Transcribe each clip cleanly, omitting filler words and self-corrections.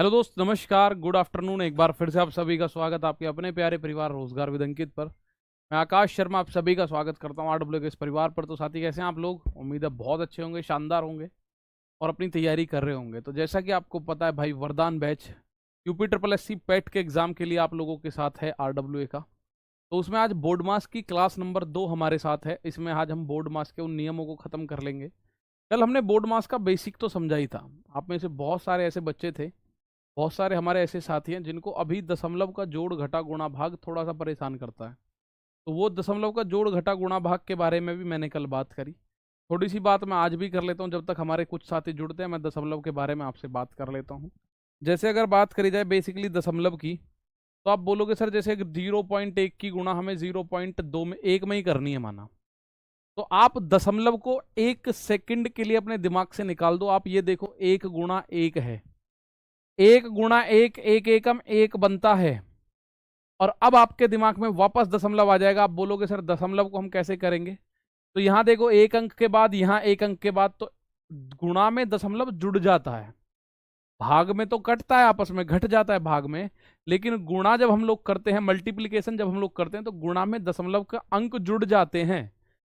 Hello दोस्त, नमस्कार, good afternoon. एक बार फिर से आप सभी का स्वागत आपके अपने प्यारे परिवार रोजगार विद अंकित पर। मैं आकाश शर्मा आप सभी का स्वागत करता हूं आरडब्ल्यू के इस परिवार पर। तो साथी, कैसे हैं आप लोग? उम्मीद है बहुत अच्छे होंगे, शानदार होंगे और अपनी तैयारी कर रहे होंगे। तो जैसा कि आपको पता है भाई, Vardan batch UP triple S C PET के एग्जाम के लिए आप लोगों के साथ है आरडब्ल्यू का। तो उसमें आज बोर्ड मास की क्लास नंबर 2 हमारे साथ है। इसमें आज हम बोर्ड मास के उन नियमों को खत्म कर लेंगे। कल हमने बोर्ड मास का बेसिक तो समझा ही था। आप में से बहुत सारे ऐसे बच्चे थे, बहुत सारे हमारे ऐसे साथी हैं जिनको अभी दशमलव का जोड़ घटा गुणा भाग थोड़ा सा परेशान करता है। तो वो दशमलव का जोड़ घटा गुणा भाग के बारे में भी मैंने कल बात करी। थोड़ी सी बात मैं आज भी कर लेता हूँ, जब तक हमारे कुछ साथी जुड़ते हैं मैं दशमलव के बारे में आपसे बात कर लेता हूँ। जैसे अगर बात करी जाए बेसिकली दशमलव की, तो आप बोलोगे सर जैसे 0.1 की गुणा हमें 0.2 में 1 में ही करनी है माना, तो आप दशमलव को 1 सेकंड के लिए अपने दिमाग से निकाल दो। आप ये देखो, 1 गुणा 1 है, 1 गुणा 1, एक एकम 1 बनता है। और अब आपके दिमाग में वापस दशमलव आ जाएगा। आप बोलोगे सर दशमलव को हम कैसे करेंगे? तो यहां देखो, एक अंक के बाद यहां एक अंक के बाद, तो गुणा में दशमलव जुड़ जाता है। भाग में तो कटता है, आपस में घट जाता है भाग में। लेकिन गुणा जब हम लोग करते हैं, मल्टीप्लीकेशन जब हम लोग करते हैं, तो गुणा में दशमलव का अंक जुड़ जाते हैं।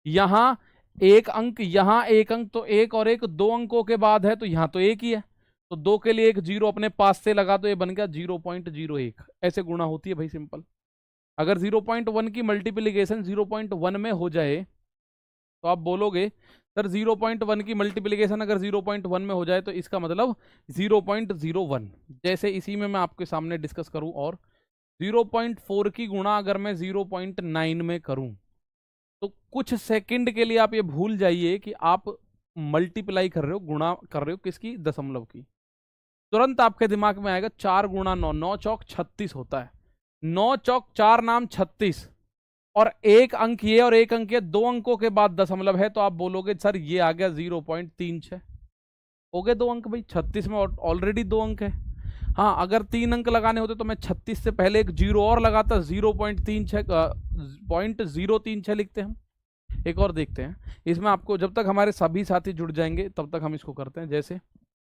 यहां एक अंक, यहां एक अंक, तो एक और एक 2 अंकों के बाद है, तो यहां तो एक ही है। तो 2 के लिए एक जीरो अपने पास से लगा, तो ये बन गया 0.01। ऐसे गुणा होती है भाई, सिंपल। अगर 0.1 की मल्टीप्लीकेशन 0.1 में हो जाए, तो आप बोलोगे सर 0.1 की मल्टीप्लीकेशन अगर 0.1 में हो जाए तो इसका मतलब 0.01। जैसे इसी में मैं आपके सामने डिस्कस करूं, और 0.4 की गुणा अगर मैं 0.9 में करूं, तो कुछ सेकंड के लिए आप ये भूल जाइए कि आप मल्टीप्लाई कर रहे हो, गुणा कर रहे हो किसकी? दशमलव की। तुरंत आपके दिमाग में आएगा 4 गुणा 9, 9 चौक 36 होता है। 9 चौक 4 नाम 36, और एक अंक ये और एक अंक ये, 2 अंकों के बाद दशमलव है। तो आप बोलोगे सर ये आ गया 0.36। हो गए 2 अंक भाई, 36 में ऑलरेडी 2 अंक है। हाँ, अगर 3 अंक लगाने होते तो मैं 36 से पहले एक जीरो और लगाता, 0.36 लिखते हम। एक और देखते हैं इसमें आपको, जब तक हमारे सभी साथी जुड़ जाएंगे तब तक हम इसको करते हैं। जैसे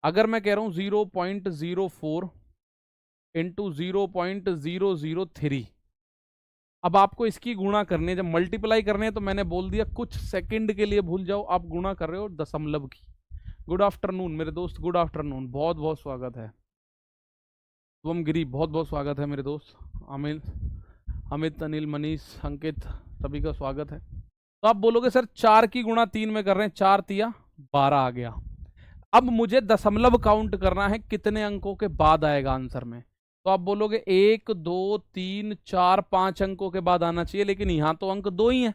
अगर मैं कह रहा हूं 0.04 इंटू 0.003, अब आपको इसकी गुणा करनी है। जब मल्टीप्लाई करने है तो मैंने बोल दिया कुछ सेकंड के लिए भूल जाओ, आप गुणा कर रहे हो दशमलव की। गुड आफ्टरनून मेरे दोस्त, गुड आफ्टरनून, बहुत बहुत स्वागत है। शुभम गिरी, बहुत बहुत स्वागत है मेरे दोस्त। अमित, अमित, अनिल, मनीष, अंकित, सभी का स्वागत है। तो आप बोलोगे सर 4 की गुणा 3 में कर रहे हैं, 4 तिया 12 आ गया। अब मुझे दशमलव काउंट करना है, कितने अंकों के बाद आएगा आंसर में। तो आप बोलोगे 1 2 3 4 5 अंकों के बाद आना चाहिए, लेकिन यहां तो अंक 2 ही है,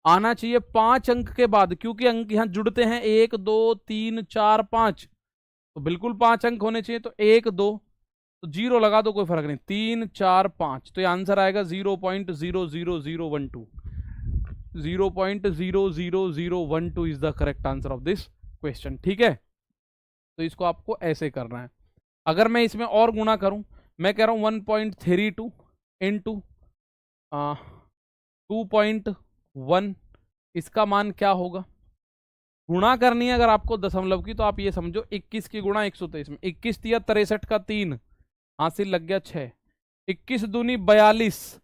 आना चाहिए 5 अंक के बाद, क्योंकि अंक यहां जुड़ते हैं 1 2 3 4 5। तो बिल्कुल 5 अंक होने चाहिए। तो 1 2, तो जीरो लगा दो, कोई फर्क नहीं, 3 4 5, तो ये आंसर आएगा 0.00012। 0.00012 is the correct answer of this question. ठीक है, तो इसको आपको ऐसे करना है। अगर मैं इसमें और गुणा करूं, मैं कह रहा हूं 1.32 इंटू 2.1, इसका मान क्या होगा? गुणा करनी है अगर आपको दशमलव की, तो आप ये समझो 21 की गुणा 123 में, 21 तिया 63 का 3, हासिल लग गया 6। 21 दूनी 42,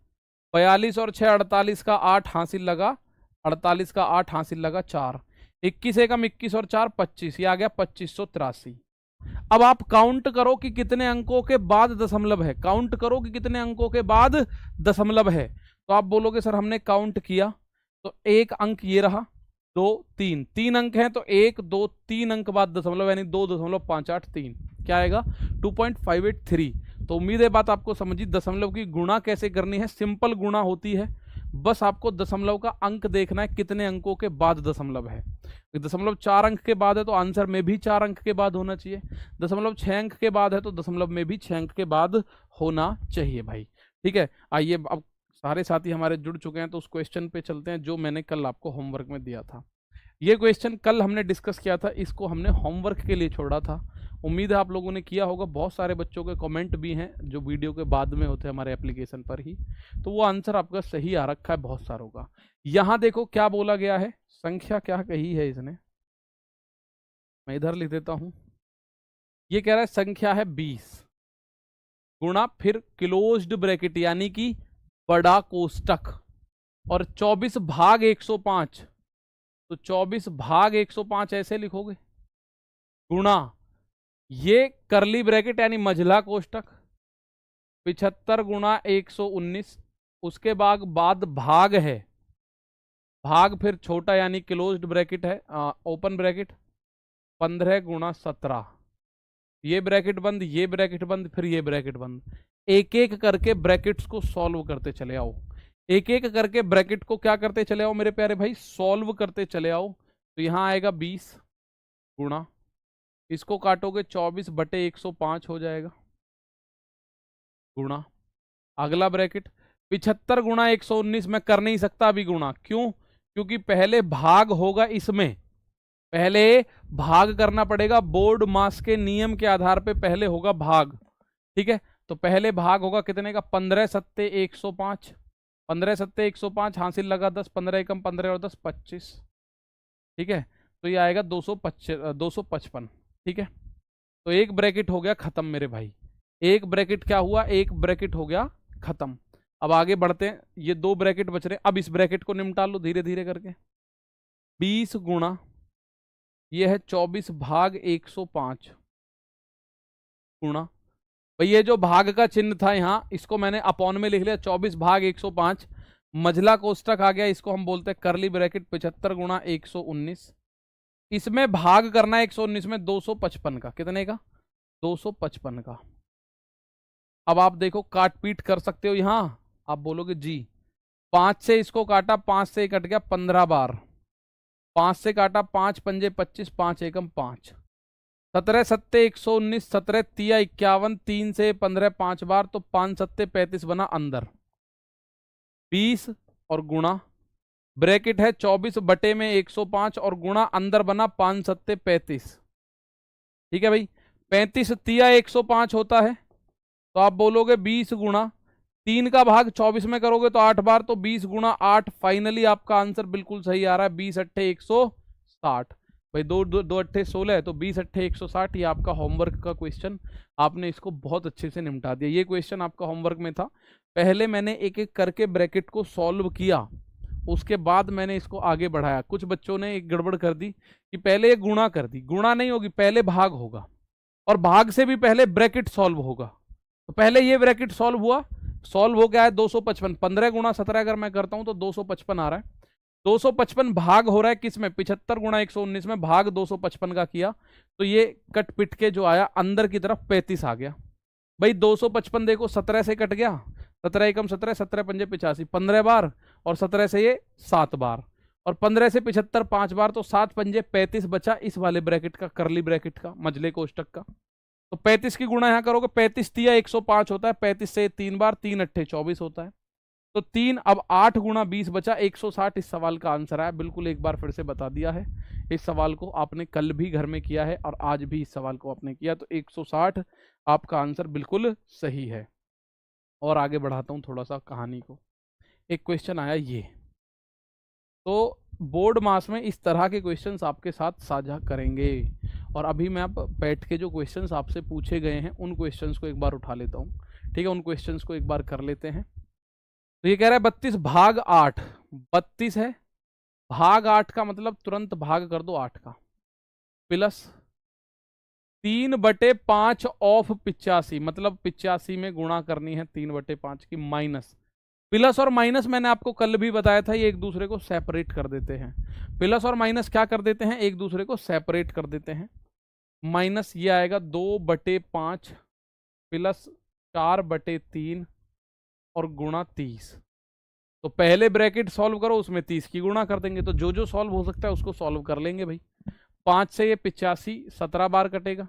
42 और 6 48 का 8 हासिल लगा, 48 का 8 हासिल लगा 4। 21 एकम 21 और 4 25, ये आ गया 2583। अब आप काउंट करो कि कितने अंकों के बाद दशमलव है, काउंट करो कि कितने अंकों के बाद दशमलव है। तो आप बोलोगे सर हमने काउंट किया, तो एक अंक ये रहा, 2 3, 3 अंक हैं, तो 1 2 3 अंक बाद दशमलव, यानी 2.583, क्या आएगा? 2.583। तो उम्मीद है बात आपको समझी। दशमलव की गुणा कैसे करनी है, सिंपल गुणा होती है, बस आपको दशमलव का अंक देखना है, कितने अंकों के बाद दशमलव है। दशमलव 4 अंक के बाद है तो आंसर में भी 4 अंक के बाद होना चाहिए। दशमलव 6 अंक के बाद है तो दशमलव में भी 6 अंक के बाद होना चाहिए भाई। ठीक है, आइए अब सारे साथी हमारे जुड़ चुके हैं, तो उस क्वेश्चन पे चलते हैं जो मैंने कल आपको होमवर्क में दिया था। ये क्वेश्चन कल हमने डिस्कस किया था, इसको हमने होमवर्क के लिए छोड़ा था। उम्मीद है आप लोगों ने किया होगा। बहुत सारे बच्चों के कमेंट भी हैं जो वीडियो के बाद में होते हैं हमारे एप्लीकेशन पर ही, तो वो आंसर आपका सही आ रखा है बहुत सारों का। यहाँ देखो क्या बोला गया है, संख्या क्या कही है इसने, मैं इधर लिख देता हूं। ये कह रहा है संख्या है 20, गुणा फिर क्लोज्ड ब्रैकेट यानी कि बड़ा कोष्टक और 24 भाग 105, तो 24 भाग 105 ऐसे लिखोगे, गुणा ये करली ब्रैकेट यानी मझला कोष्टक 75 गुणा 119, उसके बाद भाग है, भाग फिर छोटा यानी क्लोज्ड ब्रैकेट है, ओपन ब्रैकेट 15 गुणा 17, ये ब्रैकेट बंद, ये ब्रैकेट बंद, फिर ये ब्रैकेट बंद। एक एक करके ब्रैकेट्स को सॉल्व करते चले आओ, एक एक करके ब्रैकेट को क्या करते चले आओ मेरे प्यारे भाई, सॉल्व करते चले आओ। तो यहां आएगा 20 गुणा, इसको काटोगे 24 बटे 105 हो जाएगा, गुणा अगला ब्रैकेट 75 गुणा 119 में कर नहीं सकता अभी गुणा, क्यों? क्योंकि पहले भाग होगा, इसमें पहले भाग करना पड़ेगा, बोर्ड मास के नियम के आधार पे पहले होगा भाग, ठीक है। तो पहले भाग होगा कितने का, 15 सत्ते 105, 15 सत्ते 105, हासिल लगा 10, 15 एकम 15 और 10 25, ठीक है। तो ये आएगा 255, ठीक है। तो एक ब्रैकेट हो गया खत्म मेरे भाई, एक ब्रैकेट क्या हुआ, एक ब्रैकेट हो गया खत्म। अब आगे बढ़ते हैं, ये दो ब्रैकेट बच रहे, अब इस ब्रैकेट को निपटा लो धीरे धीरे करके। 20 गुणा ये है 24 भाग 105 गुणा, भाई ये जो भाग का चिन्ह था यहां, इसको मैंने अपॉन में लिख लिया, 24 भाग 105, मझला कोष्टक आ गया, इसको हम बोलते हैं करली ब्रैकेट 75 गुणा 119, इसमें भाग करना है 119 में 255 का, कितने का, 255 का। अब आप देखो काट पीट कर सकते हो, यहां आप बोलोगे जी 5 से इसको काटा, 5 से कट गया 15 बार, 5 से काटा 5 पंजे 25, 5 एकम 5, 17 सत्ते 119, 17 तिया 51, 3 से 15 5 बार, तो 5 सत्ते 35 बना अंदर 20 और गुणा ब्रैकेट है 24 बटे में 105 और गुणा अंदर बना 5 सत्ते 35, ठीक है भाई। 35 तिया 105 होता है, तो आप बोलोगे 20 गुणा 3 का भाग 24 में करोगे तो 8 बार, तो 20 गुणा 8, फाइनली आपका आंसर बिल्कुल सही आ रहा है, 20 अट्ठे 160, भाई दो अट्ठे 16 है, तो 20 अट्ठे 160, ये आपका होमवर्क का क्वेश्चन, आपने इसको बहुत अच्छे से निपटा दिया। ये क्वेश्चन आपका होमवर्क में था, पहले मैंने एक एक करके ब्रैकेट को सॉल्व किया, उसके बाद मैंने इसको आगे बढ़ाया। कुछ बच्चों ने एक गड़बड़ कर दी कि पहले ये गुणा कर दी, गुणा नहीं होगी, पहले भाग होगा और भाग से भी पहले ब्रैकेट सॉल्व होगा। तो पहले ये ब्रैकेट सॉल्व हुआ, सॉल्व हो गया है 255, 15 गुणा 17 अगर मैं करता हूं तो 255 आ रहा है, 255 भाग हो रहा है किस में, 75 गुणा 119 में, भाग 255 का किया, तो ये कट पिट के जो आया अंदर की तरफ 35 आ गया। भाई 255 देखो 17 से कट गया, 17 एकम 17, 17 पंजे 85, 15 बार, और 17 से ये 7 बार, और 15 से 75 5 बार, तो 7 पंजे 35 बचा इस वाले ब्रैकेट का, करली ब्रैकेट का, मझले कोष्टक का। तो 35 की गुणा यहां करोगे, 35 तिया 105 होता है, 35 से 3 बार, 3 अट्ठे 24 होता है, तो 3, अब 8 गुणा 20 बचा 160, इस सवाल का आंसर आया। बिल्कुल एक बार फिर से बता दिया है, इस सवाल को आपने कल भी घर में किया है और आज भी इस सवाल को आपने किया, तो 160 आपका आंसर बिल्कुल सही है। और आगे बढ़ाता हूं थोड़ा सा कहानी को, एक क्वेश्चन आया ये, तो बोर्ड मास में इस तरह के क्वेश्चंस आपके साथ साझा करेंगे, और अभी मैं आप बैठ के जो क्वेश्चंस आपसे पूछे गए हैं उन क्वेश्चंस को एक बार उठा लेता हूं, ठीक है, उन क्वेश्चंस को एक बार कर लेते हैं। तो ये कह रहा है 32 भाग 8, 32 है, भाग 8 का मतलब तुरंत भाग कर दो 8 का, प्लस 3 बटे 5 ऑफ 85, मतलब 85 में गुणा करनी है 3 बटे 5 की, माइनस, प्लस और माइनस मैंने आपको कल भी बताया था ये एक दूसरे को सेपरेट कर देते हैं, प्लस और माइनस क्या कर देते हैं, एक दूसरे को सेपरेट कर देते हैं। माइनस ये आएगा 2 बटे 5 प्लस 4 बटे 3 और गुणा 30, तो पहले ब्रैकेट सॉल्व करो, उसमें 30 की गुणा कर देंगे, तो जो जो सॉल्व हो सकता है उसको सॉल्व कर लेंगे भाई। 5 से ये 85 17 बार कटेगा,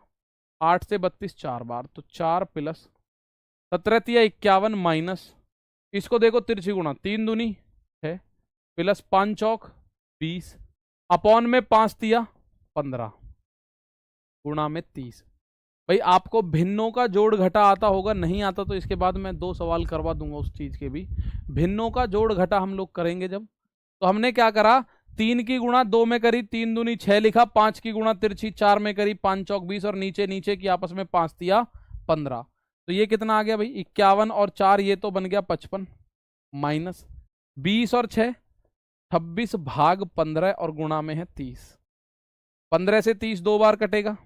8 से 32 4 बार, तो 4 प्लस 17 तिया 51 माइनस, इसको देखो तिरछी गुणा, 3 दूनी है, प्लस 5 चौक 20, अपॉन में 5 तिया 15, गुणा में 30। भाई आपको भिन्नों का जोड़ घटा आता होगा, नहीं आता तो इसके बाद मैं 2 सवाल करवा दूंगा उस चीज के भी। भिन्नों का जोड़ घटा हम लोग करेंगे जब, तो हमने क्या करा, 3 की गुणा 2 में करी, 3 दूनी 6 लिखा, 5 की गुणा तिरछी 4 में करी, 5 चौक 20, और नीचे नीचे की आपस में 5 तिया 15, तो ये कितना आ गया भाई 51 और 4 ये तो बन गया 55 माइनस 20 और 6 26 भाग 15 और गुणा में है 30। 15 से 30 दो बार कटेगा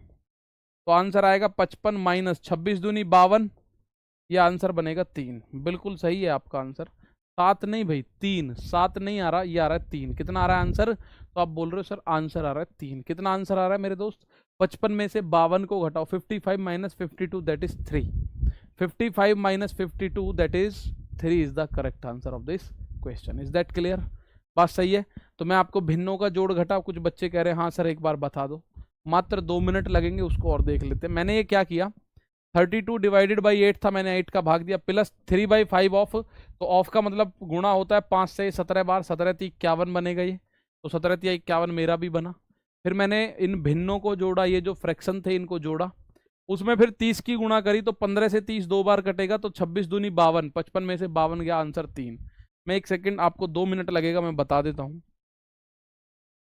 तो आंसर आएगा 55 माइनस 26 दूनी 52। ये आंसर बनेगा 3। बिल्कुल सही है आपका आंसर। 7 नहीं भाई 3, 7 नहीं आ रहा, ये आ रहा है 3। कितना आ रहा है आंसर? तो आप बोल रहे हो सर आंसर आ रहा है 3। कितना आंसर आ रहा है मेरे दोस्त? 55 में से 52 को घटाओ, 55 minus 52 that is 3। 55 minus 52 that is 3 is the correct answer of this question. Is that clear? बात सही है। तो मैं आपको भिन्नों का जोड़ घटा, कुछ बच्चे कह रहे हैं हाँ सर एक बार बता दो, मात्र 2 मिनट लगेंगे, उसको और देख लेते हैं। मैंने ये क्या किया, 32 डिवाइडेड बाई 8 था, मैंने 8 का भाग दिया, प्लस 3/5 ऑफ। तो ऑफ का मतलब गुणा होता है 5 से 17 बार, 17 × 51 बनेगा ये, तो 17 × 51 मेरा भी बना। फिर मैंने इन भिन्नों को जोड़ा, ये जो फ्रैक्शन थे इनको जोड़ा, उसमें फिर 30 की गुणा करी तो 15 से 30 दो बार कटेगा तो 26 दूनी 52, 55 में से 52 गया, आंसर 3। मैं 1 सेकंड, आपको 2 मिनट लगेगा, मैं बता देता हूँ।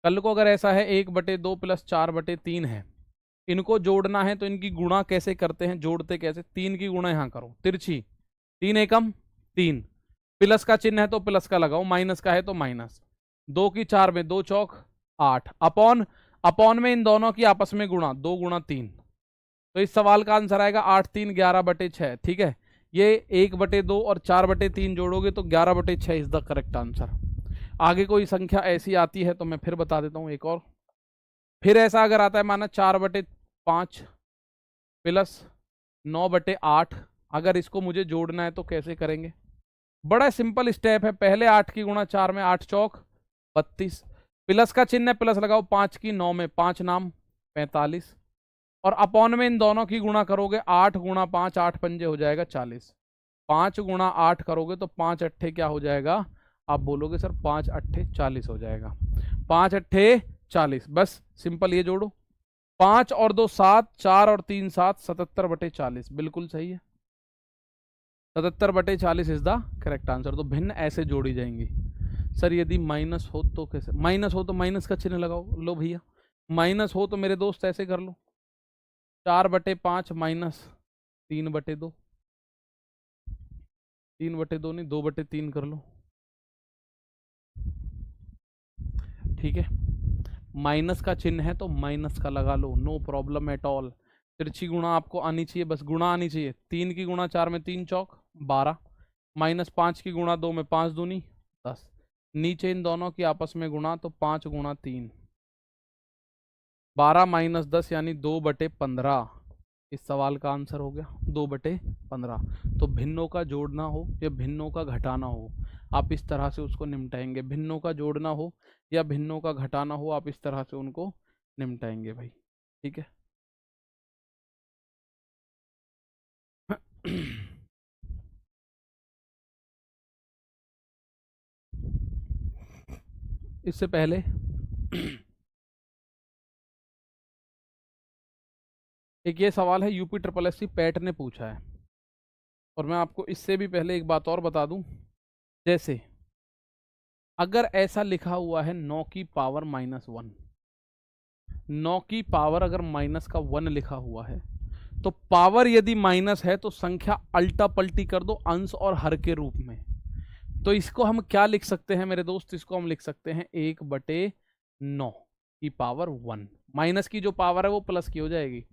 कल को अगर ऐसा है 1/2 प्लस 4/3 है, इनको जोड़ना है तो इनकी गुणा कैसे करते हैं, जोड़ते कैसे? 3 की गुणा यहाँ करो, तिरछी, 3 एकम 3, प्लस का चिन्ह है तो प्लस का लगाओ, माइनस का है तो माइनस, 2 की 4 में 2 चौक 8, अपॉन अपॉन में इन दोनों की आपस में गुणा, 2 गुणा 3। तो इस सवाल का आंसर आएगा 8 3 11/6। ठीक है, ये 1/2 और 4/3 जोड़ोगे तो 11/6 इज द करेक्ट आंसर। आगे कोई संख्या ऐसी आती है तो मैं फिर बता देता हूँ एक और। फिर ऐसा अगर आता है माना 4/5 प्लस 9/8, अगर इसको मुझे जोड़ना है तो कैसे करेंगे? बड़ा सिंपल स्टेप है, पहले 8 की गुणा 4 में 8 चौक 32, प्लस का चिन्ह है प्लस लगाओ, 5 की 9 में 5 नाम 45, और अपॉन में इन दोनों की गुणा करोगे, 8 गुणा 5 8 पंजे हो जाएगा 40, 5 गुणा 8 करोगे तो 5 अट्ठे क्या हो जाएगा? आप बोलोगे सर 5 अट्ठे 40 हो जाएगा, 5 अट्ठे 40। बस सिंपल ये जोड़ो, 5 और 2 7, 4 और 3 7, 77/40 बिल्कुल सही है। 77/40 इज द करेक्ट आंसर। तो भिन्न ऐसे जोड़ी जाएंगी। सर यदि माइनस हो तो कैसे? माइनस हो तो माइनस का चिन्ह लगाओ, लो भैया। माइनस हो तो मेरे दोस्त ऐसे कर लो, 4/5 माइनस 3/2, 3/2 नहीं 2/3 कर लो। ठीक है, माइनस का चिन्ह है तो माइनस का लगा लो, नो प्रॉब्लम एट ऑल। तिरछी गुणा आपको आनी चाहिए, बस गुणा आनी चाहिए। 3 की गुणा 4 में 3 चौक 12, माइनस 5 की गुणा 2 में 5 दूनी 10, नीचे इन दोनों की आपस में गुणा तो 5 गुणा 3, 12 माइनस 10 यानी 2/15। इस सवाल का आंसर हो गया 2/15। तो भिन्नों का जोड़ना हो या भिन्नों का घटाना हो, आप इस तरह से उसको निपटाएंगे। भिन्नों का जोड़ना हो या भिन्नों का घटाना हो, आप इस तरह से उनको निपटाएंगे भाई। ठीक है इससे पहले एक ये सवाल है, यूपी SSSC पैट ने पूछा है, और मैं आपको इससे भी पहले एक बात और बता दूं। जैसे अगर ऐसा लिखा हुआ है 9 की पावर -1, 9 की पावर अगर माइनस का 1 लिखा हुआ है, तो पावर यदि माइनस है तो संख्या अल्टा पल्टी कर दो अंश और हर के रूप में। तो इसको हम क्या लिख सकते हैं मेरे दोस्त? इसको हम लिख सकते हैं 1/9 की पावर 1। माइनस की जो पावर है वो प्लस की हो जाएगी,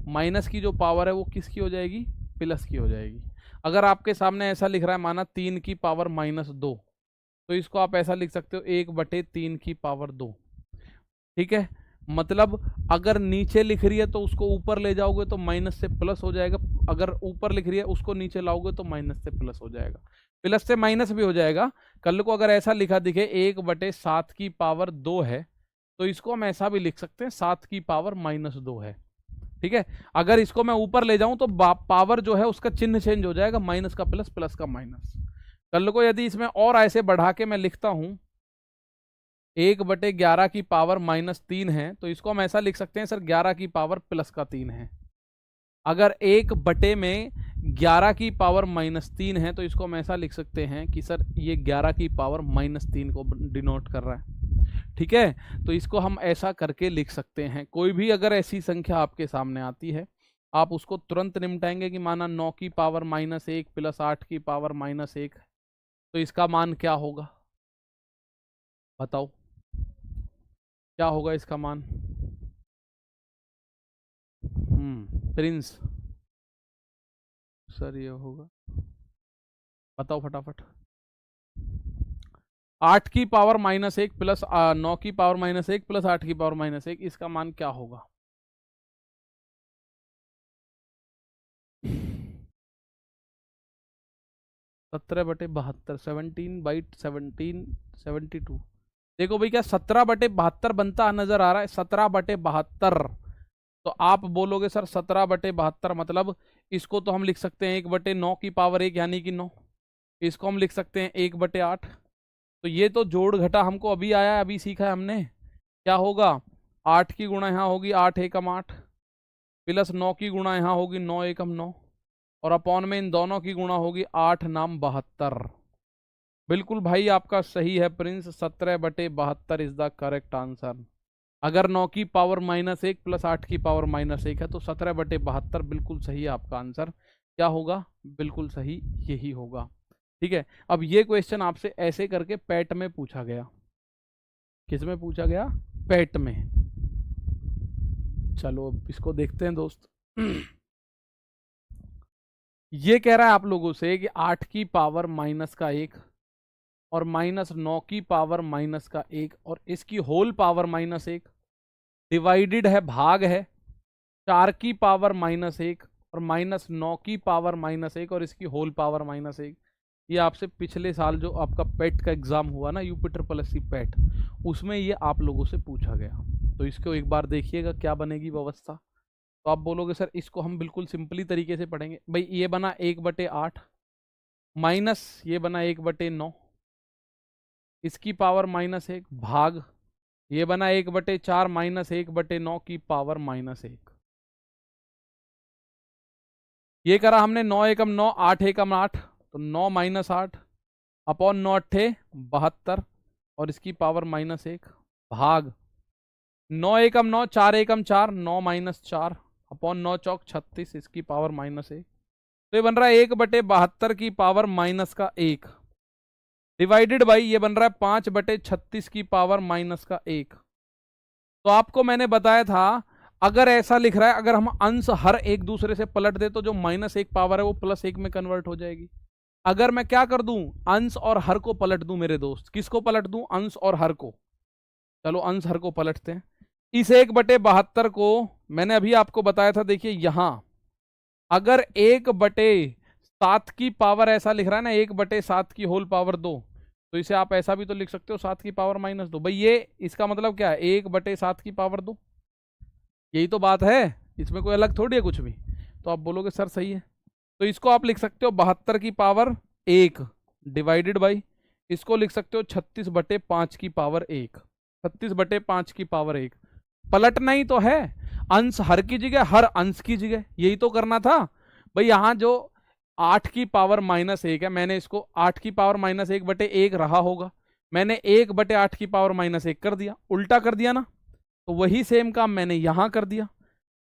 माइनस की जो पावर है वो किसकी हो जाएगी? प्लस की हो जाएगी। अगर आपके सामने ऐसा लिख रहा है माना 3 की पावर -2, तो इसको आप ऐसा लिख सकते हो 1/3 की पावर 2। ठीक है, मतलब अगर नीचे लिख रही है तो उसको ऊपर ले जाओगे तो माइनस से प्लस हो जाएगा, अगर ऊपर लिख रही है उसको नीचे लाओगे तो माइनस से प्लस हो जाएगा, प्लस से माइनस भी हो जाएगा। कल को अगर ऐसा लिखा दिखे 1/7 की पावर 2 है, तो इसको हम ऐसा भी लिख सकते हैं 7 की पावर -2 है। ठीक है, अगर इसको मैं ऊपर ले जाऊं तो पावर जो है उसका चिन्ह चेंज हो जाएगा, माइनस का प्लस, प्लस का माइनस। कल को यदि इसमें और ऐसे बढ़ा के मैं लिखता हूं 1/11 की पावर -3 है, तो इसको हम ऐसा लिख सकते हैं सर 11 की पावर प्लस का 3 है। अगर 1/में 11 की पावर -3 है, तो इसको हम ऐसा लिख सकते हैं कि सर ये 11 की पावर -3 को डिनोट कर रहा है। ठीक है, तो इसको हम ऐसा करके लिख सकते हैं। कोई भी अगर ऐसी संख्या आपके सामने आती है आप उसको तुरंत निपटाएंगे कि माना 9 की पावर -1 प्लस 8 की पावर -1, तो इसका मान क्या होगा? बताओ क्या होगा इसका मान? प्रिंस सर ये होगा, बताओ फटाफट। 8 की पावर -1 प्लस 9 की पावर -1 प्लस 8 की पावर -1, इसका मान क्या होगा? 17/72, 17/17, देखो भाई क्या 17/72 बनता नजर आ रहा है? 17/72, तो आप बोलोगे सर 17/72 मतलब इसको तो हम लिख सकते हैं 1/9 की पावर 1 यानी कि 9, इसको हम लिख सकते हैं 1/8। तो ये तो जोड़ घटा हमको अभी आया है, अभी सीखा है हमने। क्या होगा? 8 की गुणा यहाँ होगी 8 एकम 8, प्लस 9 की गुणा यहाँ होगी 9 एकम 9, और अपॉन में इन दोनों की गुणा होगी 8 नाम 72। बिल्कुल भाई आपका सही है Prince, 17/72 is the correct answer. अगर 9 की पावर -1 प्लस 8 की पावर -1 है तो 17/72 बिल्कुल सही है आपका आंसर। क्या होगा? बिल्कुल सही यही होगा। ठीक है, अब ये क्वेश्चन आपसे ऐसे करके पैट में पूछा गया। किस में पूछा गया? पैट में। चलो अब इसको देखते हैं दोस्त। ये कह रहा है आप लोगों से कि 8 की पावर -1 और -9 की पावर -1 और इसकी होल पावर -1 डिवाइडेड है, भाग है 4 की पावर -1 और -9 की पावर -1 और इसकी होल पावर -1। ये आपसे पिछले साल जो आपका पेट का एग्जाम हुआ ना, UP SSC पेट, उसमें ये आप लोगों से पूछा गया। तो इसको एक बार देखिएगा क्या बनेगी व्यवस्था। तो आप बोलोगे सर इसको हम बिल्कुल सिंपली तरीके से पढ़ेंगे। भाई ये बना 1/8 माइनस ये बना 1/9, इसकी पावर -1 भाग ये बना 1/4 माइनस 1/9 की पावर -1। ये करा हमने 9 एकम 9, 8 एकम 8, तो 9 - 8 अपॉन 9 अट्ठे 72 और इसकी पावर -1 भाग 9 एकम 9, 4 एकम 4, 9 - 4 अपॉन 9 चौक 36, इसकी पावर -1। तो ये बन रहा है 1/72 की पावर -1 डिवाइडेड बाई ये बन रहा है 5/36 की पावर -1। तो आपको मैंने बताया था अगर ऐसा लिख रहा है, अगर हम अंश हर एक दूसरे से पलट दे तो जो -1 पावर है वो +1 में कन्वर्ट हो जाएगी। अगर मैं क्या कर दूं, अंश और हर को पलट दूं मेरे दोस्त, किसको पलट दूं? अंश और हर को। चलो अंश हर को पलटते हैं। इस 1/72 को मैंने अभी आपको बताया था, देखिए यहां अगर 1/7 की पावर ऐसा लिख रहा है ना, 1/7 की होल पावर 2, तो इसे आप ऐसा भी तो लिख सकते हो 7 की पावर -2। भाई ये इसका मतलब क्या है? 1/7 की पावर 2, यही तो बात है, इसमें कोई अलग थोड़ी है कुछ भी। तो आप बोलोगे सर सही है, तो इसको आप लिख सकते हो 72 की पावर 1 डिवाइडेड बाई, इसको लिख सकते हो 36/5 की पावर 1, 36/5 की पावर 1। पलटना ही तो है, अंश हर की जगह, हर अंश की जगह, यही तो करना था। भाई यहां जो 8 की पावर -1 है, मैंने इसको 8 की पावर -1/1 रहा होगा, मैंने 1/8 की पावर -1 कर दिया, उल्टा कर दिया ना। तो वही सेम काम मैंने यहां कर दिया।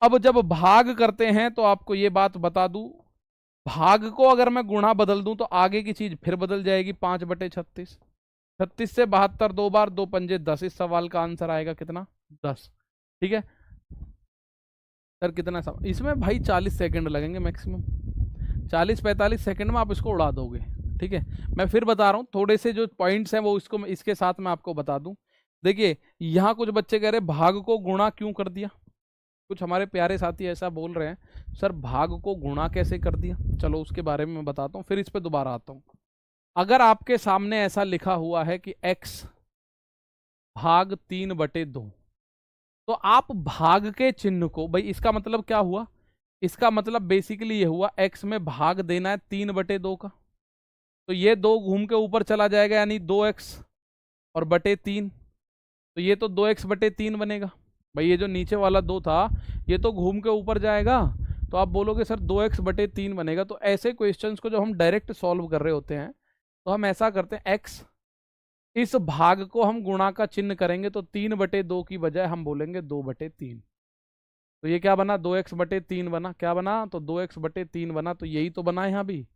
अब जब भाग करते हैं तो आपको ये बात बता दूं, भाग को अगर मैं गुणा बदल दूं तो आगे की चीज फिर बदल जाएगी। 5/36, 36 से 72 दो बार, 2 पंजे 10, इस सवाल का आंसर आएगा कितना? 10। ठीक है सर, कितना सवाल इसमें? भाई 40 सेकंड लगेंगे मैक्सिमम, 40-45 सेकंड में आप इसको उड़ा दोगे। ठीक है, मैं फिर बता रहा हूँ, थोड़े से जो पॉइंट्स हैं वो इसको इसके साथ मैं आपको बता दूं। देखिए यहाँ कुछ बच्चे कह रहे भाग को गुणा क्यों कर दिया, कुछ हमारे प्यारे साथी ऐसा बोल रहे हैं सर भाग को गुणा कैसे कर दिया। चलो उसके बारे में मैं बताता हूँ, फिर इस पर दोबारा आता हूँ। अगर आपके सामने ऐसा लिखा हुआ है कि x भाग 3/2, तो आप भाग के चिन्ह को, भाई इसका मतलब क्या हुआ? इसका मतलब बेसिकली ये हुआ x में भाग देना है 3/2 का, तो ये 2 घूम के ऊपर चला जाएगा यानी 2x और /3, तो ये तो 2x/3 बनेगा। भाई ये जो नीचे वाला 2 था ये तो घूम के ऊपर जाएगा, तो आप बोलोगे सर 2x/3 बनेगा। तो ऐसे क्वेश्चंस को जो हम डायरेक्ट सॉल्व कर रहे होते हैं तो हम ऐसा करते हैं, x इस भाग को हम गुणा का चिन्ह करेंगे तो 3/2 की बजाय हम बोलेंगे 2/3। तो ये क्या बना, 2x/3 बना। क्या बना, तो 2x/3 बना। तो यही तो बना यहाँ भी।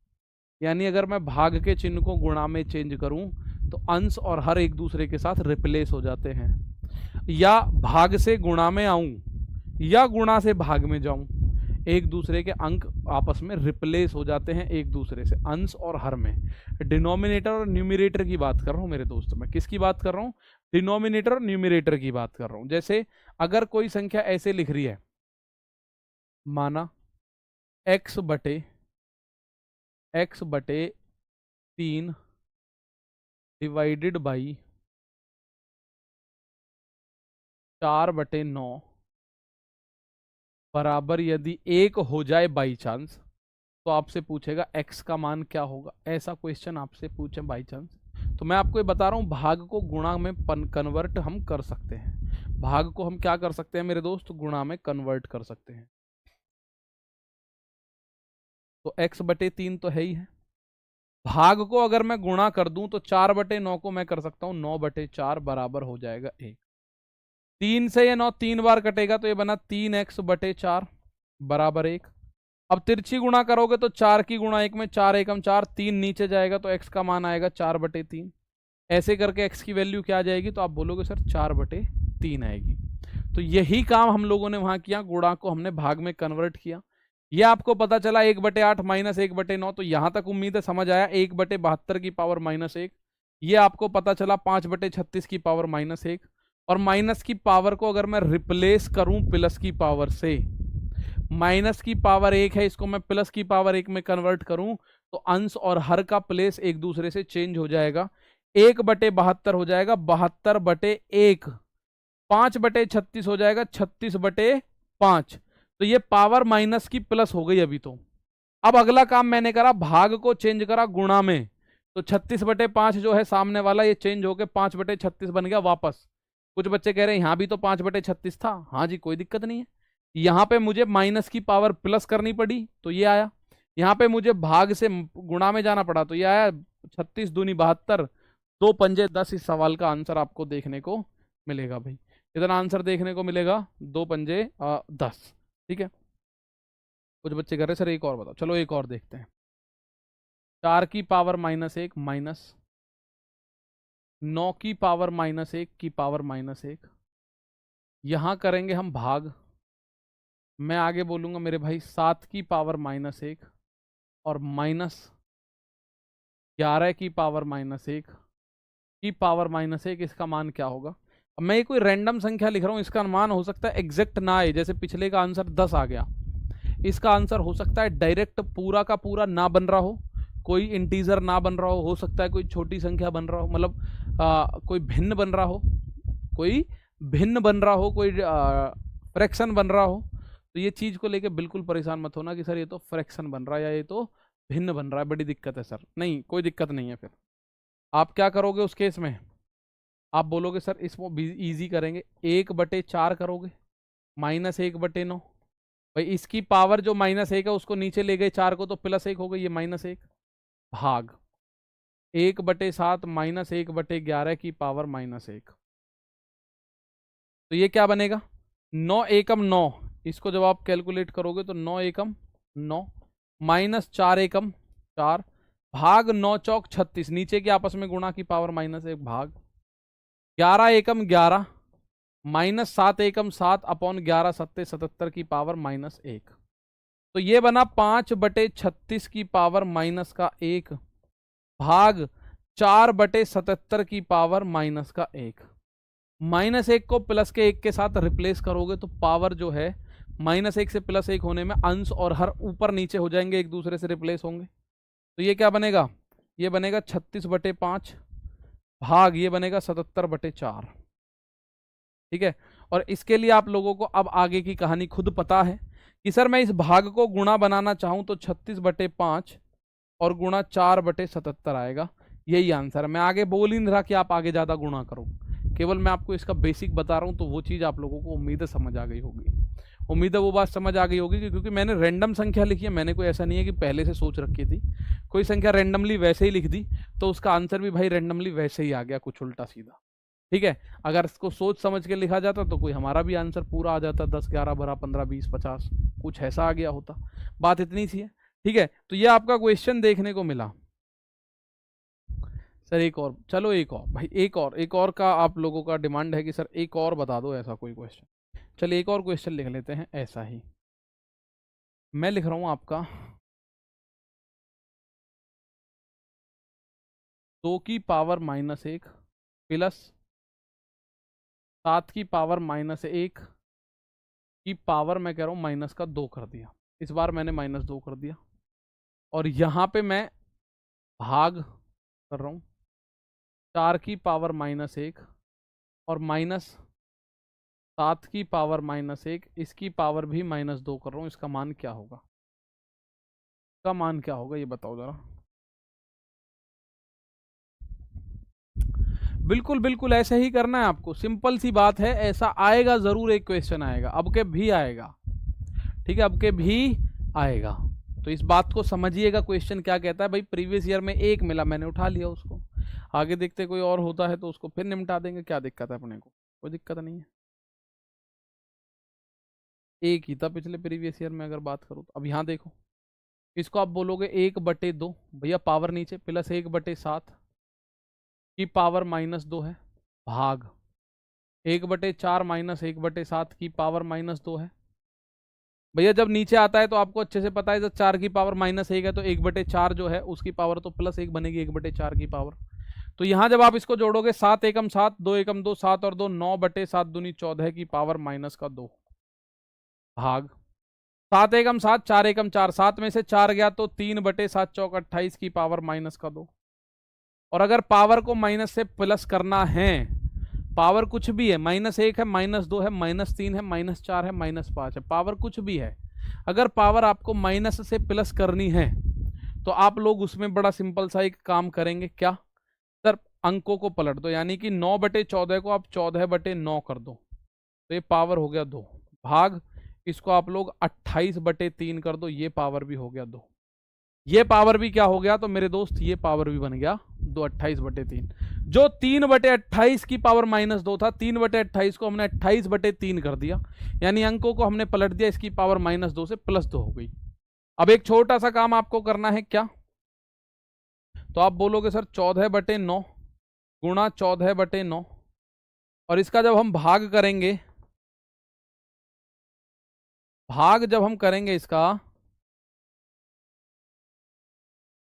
यानी अगर मैं भाग के चिन्ह को गुणा में चेंज करूं तो अंश और हर एक दूसरे के साथ रिप्लेस हो जाते हैं। या भाग से गुणा में आऊं या गुणा से भाग में जाऊं, एक दूसरे के अंक आपस में रिप्लेस हो जाते हैं एक दूसरे से, अंश और हर में। डिनोमिनेटर और न्यूमरेटर की बात कर रहा हूं मेरे दोस्त। मैं किसकी बात कर रहा हूं, डिनोमिनेटर और न्यूमरेटर की बात कर रहा हूं। जैसे अगर कोई संख्या ऐसे लिख रही है, माना x/3 डिवाइडेड बाई 4/9 बराबर यदि 1 हो जाए बाई चांस, तो आपसे पूछेगा x का मान क्या होगा। ऐसा क्वेश्चन आपसे पूछे बाई चांस, तो मैं आपको ये बता रहा हूं भाग को गुणा में कन्वर्ट हम कर सकते हैं। भाग को हम क्या कर सकते हैं मेरे दोस्त, गुणा में कन्वर्ट कर सकते हैं। तो x/3 तो है ही है। भाग को अगर मैं गुणा कर दूं तो 4/9 को मैं कर सकता हूं 9/4 बराबर हो जाएगा 1। 3 से ये 9 3 बार कटेगा तो ये बना 3x/4 बराबर 1। अब तिरछी गुणा करोगे तो 4 की गुणा 1 में 4 एकम 4, 3 नीचे जाएगा तो x का मान आएगा 4/3। ऐसे करके x की वैल्यू क्या आ जाएगी, तो आप बोलोगे सर 4/3 आएगी। तो यही काम हम लोगों ने वहां किया, गुणा को हमने भाग में कन्वर्ट किया। ये आपको पता चला 1/8 माइनस 1/9, तो यहां तक उम्मीद है समझ आया। 1/72 की पावर -1, ये आपको पता चला 5/36 की पावर -1। और माइनस की पावर को अगर मैं रिप्लेस करूं प्लस की पावर से, माइनस की पावर 1 है, इसको मैं प्लस की पावर 1 में कन्वर्ट करूं तो अंश और हर का प्लेस एक दूसरे से चेंज हो जाएगा। 1/72 हो जाएगा 72/1, 5/36 हो जाएगा 36/5। तो ये पावर माइनस की प्लस हो गई अभी तो। अब अगला काम मैंने करा, भाग को चेंज करा गुणा में, तो 36/5 जो है सामने वाला, ये चेंज होकर 5/36 बन गया वापस। कुछ बच्चे कह रहे हैं यहां भी तो 5/36 था। हाँ जी, कोई दिक्कत नहीं है। यहां पे मुझे माइनस की पावर प्लस करनी पड़ी तो ये आया। यहां पे मुझे भाग से गुणा में जाना पड़ा तो ये आया। 36 दूनी 72, 2 पंजे 10। इस सवाल का आंसर आपको देखने को मिलेगा भाई। इतना आंसर देखने को मिलेगा, 2 पंजे 10। ठीक है। कुछ बच्चे कह रहे सर एक और बताओ, चलो एक और देखते हैं। 4 की पावर -1 माइनस 9 की पावर -1 की पावर -1। यहां करेंगे हम भाग। मैं आगे बोलूंगा मेरे भाई 7 की पावर -1 और -11 की पावर -1 की पावर -1। इसका मान क्या होगा। अब मैं कोई रैंडम संख्या लिख रहा हूं, इसका मान हो सकता है एग्जैक्ट ना आए। जैसे पिछले का आंसर 10 आ गया, इसका आंसर हो सकता है डायरेक्ट पूरा का पूरा ना बन रहा हो, कोई इंटीजर ना बन रहा हो सकता है कोई छोटी संख्या बन रहा हो, मतलब कोई भिन्न बन रहा हो, कोई भिन्न बन रहा हो, कोई फ्रैक्शन बन रहा हो। तो ये चीज को लेके बिल्कुल परेशान मत होना कि सर ये तो फ्रैक्शन बन रहा है या ये तो भिन्न बन रहा है, बड़ी दिक्कत है सर। नहीं, कोई दिक्कत नहीं है। फिर आप क्या करोगे उस केस में, आप बोलोगे सर इसको इजी करेंगे, 1/4 करोगे -1/9। भाई इसकी पावर जो -1 है उसको नीचे ले गए 4 को, तो +1 हो गई, ये -1 भाग 1/7 -1/11 की पावर -1। तो ये क्या बनेगा, 9 एकम 9। इसको जब आप कैलकुलेट करोगे तो 9 एकम 9 -4 एकम 4 भाग 9 चौक 36, नीचे के आपस में गुणा की पावर -1 भाग 11 एकम 11 -7 एकम 7 अपॉन 11 सत्ते 77 की पावर -1। तो ये बना 5/36 की पावर -1 भाग 4/77 की पावर -1। -1 को +1 के साथ रिप्लेस करोगे तो पावर जो है -1 से +1 होने में अंश और हर ऊपर नीचे हो जाएंगे, एक दूसरे से रिप्लेस होंगे। तो ये क्या बनेगा, ये बनेगा 36/5 भाग ये बनेगा 77/4। ठीक है। और इसके लिए आप लोगों को अब आगे की कहानी खुद पता है कि सर मैं इस भाग को गुणा बनाना चाहूं तो 36/5 और गुणा 4/77 आएगा। यही आंसर है। मैं आगे बोल ही नहीं रहा कि आप आगे ज्यादा गुणा करो, केवल मैं आपको इसका बेसिक बता रहा हूं। तो वो चीज आप लोगों को उम्मीद है समझ आ गई होगी। उम्मीद है वो बात समझ आ गई होगी क्योंकि मैंने रैंडम संख्या लिखी है। मैंने कोई ऐसा नहीं है कि पहले से सोच रखी थी। कोई संख्या रैंडमली वैसे ही लिख दी तो उसका आंसर भी भाई रैंडमली वैसे ही आ गया, कुछ उल्टा सीधा। ठीक है, अगर इसको सोच समझ के लिखा जाता तो कोई हमारा भी आंसर पूरा आ जाता, 10 11 12 15 20 50 कुछ ऐसा आ गया होता। बात इतनी सी है। ठीक है, तो ये आपका क्वेश्चन देखने को मिला। सर एक और, चलो एक और भाई, एक और का आप लोगों का डिमांड है कि सर एक और बता दो ऐसा कोई क्वेश्चन। चलिए एक और क्वेश्चन लिख लेते हैं ऐसा ही। मैं लिख रहा हूं आपका 2 की पावर -1 प्लस 7 की पावर -1 की पावर, मैं कह रहा हूं माइनस का 2 कर दिया। इस बार मैंने -2 कर दिया और यहां पे मैं भाग कर रहा हूं 4 की पावर -1 और -7 की पावर -1, इसकी पावर भी -2 कर रहा हूं। इसका मान क्या होगा? इसका मान क्या होगा ये बताओ जरा। बिल्कुल बिल्कुल ऐसे ही करना है आपको, सिंपल सी बात है, ऐसा आएगा जरूर, एक क्वेश्चन आएगा, अब के भी आएगा। ठीक है, अब के भी आएगा, तो इस बात को समझिएगा। क्वेश्चन क्या कहता है भाई, प्रीवियस ईयर में एक मिला, मैंने उठा लिया उसको, आगे देखते कोई और होता है तो उसको फिर निपटा देंगे, क्या दिक्कत है अपने को, कोई दिक्कत नहीं है। एक ही था पिछले प्रीवियस ईयर में अगर बात करूँ तो। अब यहाँ देखो, इसको आप बोलोगे 1/2, भैया पावर नीचे, प्लस 1/7 की पावर -2 है, भाग 1/4 माइनस 1/7 की पावर -2 है। भैया जब नीचे आता है तो आपको अच्छे से पता है, जब 4 की पावर -1 है तो 1/4 जो है उसकी पावर तो +1 बनेगी, 1/4 की पावर। तो यहां जब आप इसको जोड़ोगे 7 एकम 7, 2 एकम 2, 7 और 2 9/7 दूनी 14 की पावर -2 भाग 7 एकम 7, 4 एकम 4, 7 में से 4 गया तो 3/7 चौक 28 की पावर -2। और अगर पावर को माइनस से प्लस करना है, पावर कुछ भी है, -1 है, -2 है, -3 है, -4 है, -5 है, पावर कुछ भी है, अगर पावर आपको माइनस से प्लस करनी है तो आप लोग उसमें बड़ा सिंपल सा एक काम करेंगे, क्या सर, अंकों को पलट दो, यानी कि 9/14 को आप 14/9 कर दो, तो ये पावर हो गया 2, भाग इसको आप लोग 28/3 कर दो, ये पावर भी हो गया 2, ये पावर भी क्या हो गया तो मेरे दोस्त, ये पावर भी बन गया 2, 28/3। जो 3/28 की पावर -2 था, 3/28 को हमने 28/3 कर दिया, यानी अंकों को हमने पलट दिया, इसकी पावर -2 से +2 हो गई। अब एक छोटा सा काम आपको करना है, क्या, तो आप बोलोगे सर 14/9 गुणा 14/9, और इसका जब हम भाग करेंगे, भाग जब हम करेंगे इसका,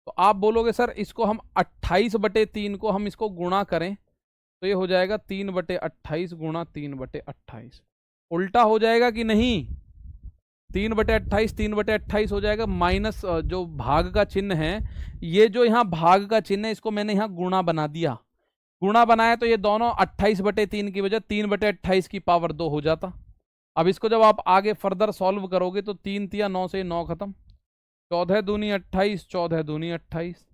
तो आप बोलोगे सर इसको हम 28/3 को हम इसको गुणा करें तो ये हो जाएगा 3/28 गुणा 3/28, उल्टा हो जाएगा कि नहीं, 3/28 3/28 हो जाएगा, माइनस जो भाग का चिन्ह है, ये जो यहाँ भाग का चिन्ह है इसको मैंने यहाँ गुणा बना दिया, गुणा बनाया तो ये दोनों 28/3 की वजह 3/28 की पावर 2 हो जाता। अब इसको जब आप आगे फर्दर सॉल्व करोगे तो 3 तिया 9 से 9 खत्म, 14 दूनी 28, 14 दूनी 28,